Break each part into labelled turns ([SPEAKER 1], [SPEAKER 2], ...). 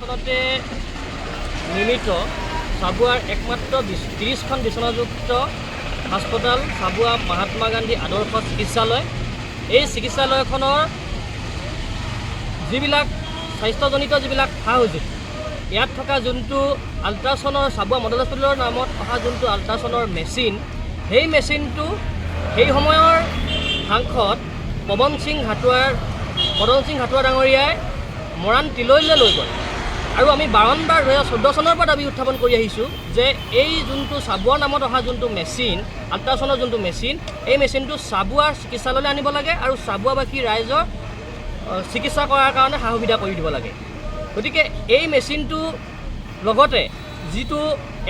[SPEAKER 1] চনতে নিৰ্মিত চাবুৱাৰ একমাত্ৰ 30খন বিচনাযুক্ত হাস্পতাল চাবুৱা মহাত্মা গান্ধী আদৰ্শ চিকিৎসালয়। এই চিকিৎসালয়খনৰ যিবিলাক স্বাস্থ্যজনিত যিবিলাক সা সঁজুলি, ইয়াত থকা যোনটো আল্ট্ৰাছনৰ চাবুৱা মডেল হস্পিটেলৰ নামত অহা যোনটো আল্ট্ৰাছনৰ মেচিন, সেই মেচিনটো সেই সময়ৰ সাংসদ পদন সিং হাটোৱা ডাঙৰীয়াই মৰাণ তিলৈলৈ লৈ গ'ল। আৰু আমি বাৰম্বাৰ 2014 চনৰ পৰা দাবী উত্থাপন কৰি আহিছোঁ যে এই যোনটো চাবুৱাৰ নামত অহা যোনটো মেচিন, আল্ট্ৰাছনৰ যোনটো মেচিন, এই মেচিনটো চাবুৱাৰ চিকিৎসালয়লৈ আনিব লাগে আৰু চাবুৱাবাসী ৰাইজৰ চিকিৎসা কৰাৰ কাৰণে সা সুবিধা কৰি দিব লাগে। গতিকে এই মেচিনটো লগতে যিটো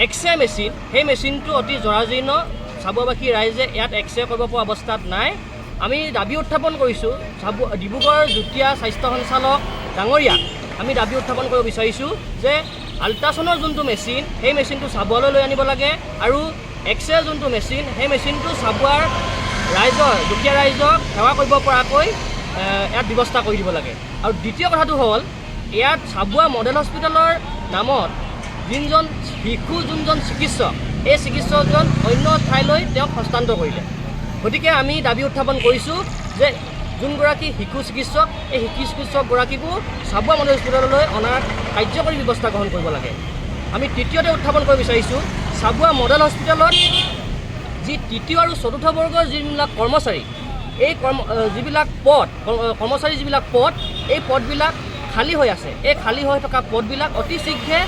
[SPEAKER 1] এক্সৰে মেচিন, সেই মেচিনটো অতি জৰাজীৰ্ণ, চাবুৱাবাসী ৰাইজে ইয়াত এক্সৰে কৰিব পৰা অৱস্থাত নাই। আমি দাবী উত্থাপন কৰিছোঁ ডিব্ৰুগড় যুটীয়া স্বাস্থ্য সঞ্চালক ডাঙৰীয়াক আমি দাবী উত্থাপন কৰিব বিচাৰিছোঁ যে আল্ট্ৰাছনৰ যোনটো মেচিন, সেই মেচিনটো চাবুৱালৈ লৈ আনিব লাগে আৰু এক্সৰে যোনটো মেচিন, সেই মেচিনটো চাবুৱাৰ ৰাইজৰ দুখীয়া ৰাইজক সেৱা কৰিব পৰাকৈ ইয়াত ব্যৱস্থা কৰি দিব লাগে। আৰু দ্বিতীয় কথাটো হ'ল, ইয়াত চাবুৱা মডেল হস্পিটেলৰ নামত যোনজন চিকিৎসক, এই চিকিৎসকজন অন্য ঠাইলৈ তেওঁক হস্তান্তৰ কৰিলে। গতিকে আমি দাবী উত্থাপন কৰিছোঁ যে যোনগৰাকী শিশু চিকিৎসক, এই শিশু চিকিৎসকগৰাকীকো চাবুৱা মডেল হস্পিটেললৈ অনাৰ কাৰ্যকৰী ব্যৱস্থা গ্ৰহণ কৰিব লাগে। আমি তৃতীয়তে উত্থাপন কৰিব বিচাৰিছোঁ, চাবুৱা মডেল হস্পিটেলত যি তৃতীয় আৰু চতুৰ্থ বৰ্গৰ যিবিলাক কৰ্মচাৰী, এই যিবিলাক পদ, এই পদবিলাক খালী হৈ আছে। এই খালী হৈ থকা পদবিলাক অতি শীঘ্ৰে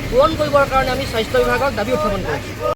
[SPEAKER 1] পূৰণ কৰিবৰ কাৰণে আমি স্বাস্থ্য বিভাগক দাবী উত্থাপন কৰিছোঁ।